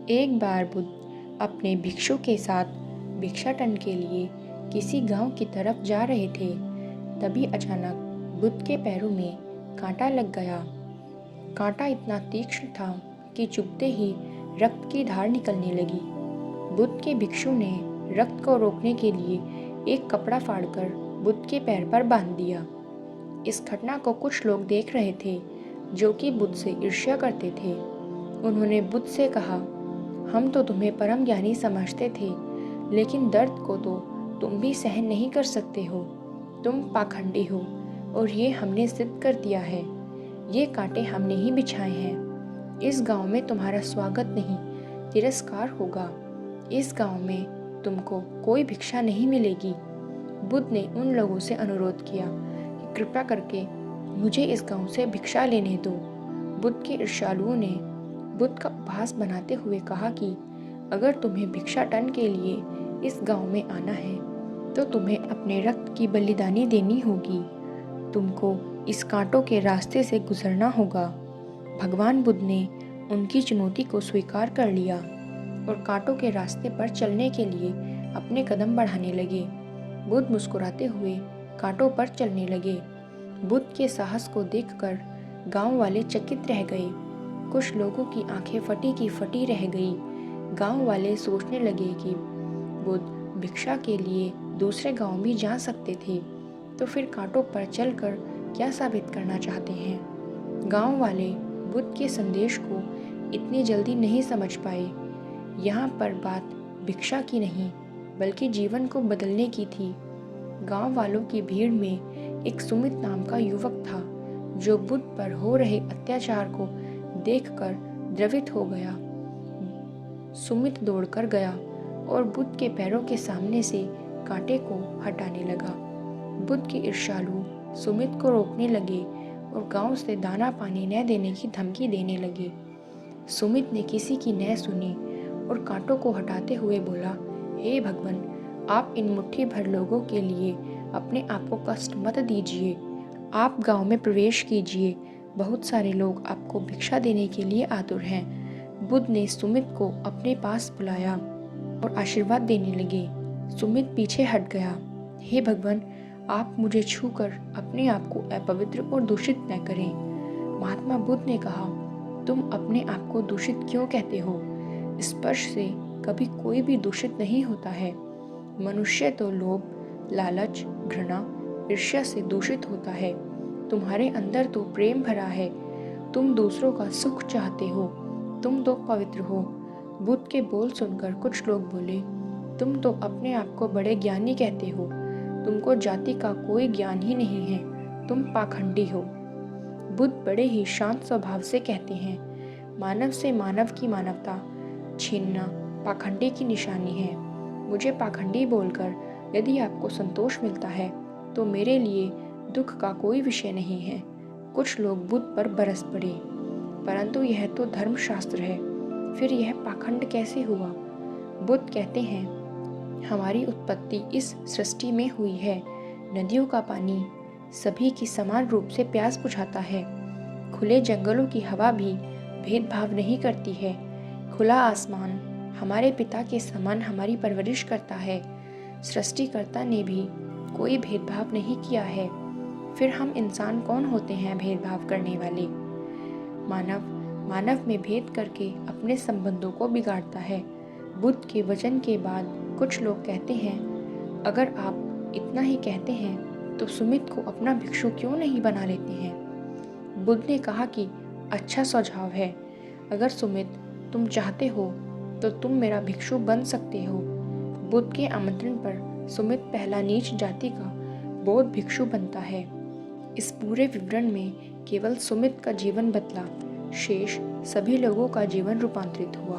एक बार बुद्ध अपने भिक्षु के साथ भिक्षाटन के लिए किसी गांव की तरफ जा रहे थे। तभी अचानक बुद्ध के पैरों में कांटा लग गया। कांटा इतना तीक्ष्ण था कि चुभते ही रक्त की धार निकलने लगी। बुद्ध के भिक्षु ने रक्त को रोकने के लिए एक कपड़ा फाड़कर बुद्ध के पैर पर बांध दिया। इस घटना को कुछ लोग देख रहे थे जो कि बुद्ध से ईर्ष्या करते थे। उन्होंने बुद्ध से कहा, हम तो तुम्हें परम ज्ञानी समझते थे, लेकिन दर्द को तो तुम भी सहन नहीं कर सकते हो। तुम पाखंडी हो और ये हमने सिद्ध कर दिया है। ये कांटे हमने ही बिछाए हैं। इस गांव में तुम्हारा स्वागत नहीं, तिरस्कार होगा। इस गांव में तुमको कोई भिक्षा नहीं मिलेगी। बुद्ध ने उन लोगों से अनुरोध किया कि कृपया करके मुझे इस गांव से भिक्षा लेने दो। बुद्ध के ईर्ष्यालुओं ने बुद्ध का उपहास बनाते हुए कहा कि अगर तुम्हें भिक्षाटन के लिए इस गांव में आना है तो तुम्हें अपने रक्त की बलिदानी देनी होगी। तुमको इस कांटों के रास्ते से गुजरना होगा। भगवान बुद्ध ने उनकी चुनौती को स्वीकार कर लिया और कांटों के रास्ते पर चलने के लिए अपने कदम बढ़ाने लगे। बुद्ध मुस्कुराते हुए कांटों पर चलने लगे। बुद्ध के साहस को देखकर गांव वाले चकित रह गए। कुछ लोगों की आंखें फटी की फटी रह गई। गांव वाले सोचने लगे कि बुद्ध भिक्षा के लिए दूसरे गांव भी जा सकते थे, तो फिर कांटों पर चलकर क्या साबित करना चाहते हैं। गांव वाले बुद्ध के संदेश को इतनी जल्दी नहीं समझ पाए। यहाँ पर बात भिक्षा की नहीं बल्कि जीवन को बदलने की थी। गांव वालों की भीड़ में एक सुमित नाम का युवक था जो बुद्ध पर हो रहे अत्याचार को देखकर द्रवित हो गया। सुमित दौड़कर गया और बुद्ध के पैरों के सामने से कांटे को हटाने लगा। बुद्ध के ईर्ष्यालु सुमित को रोकने लगे और गांव से दाना पानी न देने की धमकी देने लगे। सुमित ने किसी की न सुनी और कांटों को हटाते हुए बोला, हे भगवान, आप इन मुट्ठी भर लोगों के लिए अपने आप को कष्ट मत दीजिए। आप गांव में प्रवेश कीजिए। बहुत सारे लोग आपको भिक्षा देने के लिए आतुर हैं। बुद्ध ने सुमित को अपने पास बुलाया और आशीर्वाद देने लगे। सुमित पीछे हट गया। हे भगवान, आप मुझे छूकर अपने आप को अपवित्र और दूषित न करें। महात्मा बुद्ध ने कहा, तुम अपने आप को दूषित क्यों कहते हो? स्पर्श से कभी कोई भी दूषित नहीं होता है। मनुष्य तो लोभ, लालच, घृणा, ईर्ष्या से दूषित होता है। तुम्हारे अंदर तो प्रेम भरा है। तुम दूसरों का सुख चाहते हो। तुम तो पवित्र हो। बुद्ध के बोल सुनकर कुछ लोग बोले, तुम तो अपने आप को बड़े ज्ञानी कहते हो। तुमको जाति का कोई ज्ञान ही नहीं है। तुम पाखंडी हो। बुद्ध बड़े ही शांत स्वभाव से कहते हैं, मानव से मानव की मानवता छीनना पाखंडी की निशानी है। मुझे पाखंडी बोलकर यदि आपको संतोष मिलता है तो मेरे लिए दुख का कोई विषय नहीं है। कुछ लोग बुद्ध पर बरस पड़े, परंतु यह तो धर्मशास्त्र है, फिर यह पाखंड कैसे हुआ? बुद्ध कहते हैं, हमारी उत्पत्ति इस सृष्टि में हुई है। नदियों का पानी सभी की समान रूप से प्यास बुझाता है। खुले जंगलों की हवा भी भेदभाव नहीं करती है। खुला आसमान हमारे पिता के समान हमारी परवरिश करता है। सृष्टिकर्ता ने भी कोई भेदभाव नहीं किया है। फिर हम इंसान कौन होते हैं भेदभाव करने वाले? मानव में भेद करके अपने संबंधों को बिगाड़ता है। बुद्ध के वचन के बाद कुछ लोग कहते हैं, अगर आप इतना ही कहते हैं तो सुमित को अपना भिक्षु क्यों नहीं बना लेते हैं? बुद्ध ने कहा कि अच्छा सुझाव है। अगर सुमित तुम चाहते हो तो तुम मेरा भिक्षु बन सकते हो। बुद्ध के आमंत्रण पर सुमित पहला नीच जाति का बौद्ध भिक्षु बनता है। इस पूरे विवरण में केवल सुमित का जीवन बदला, शेष सभी लोगों का जीवन रूपांतरित हुआ।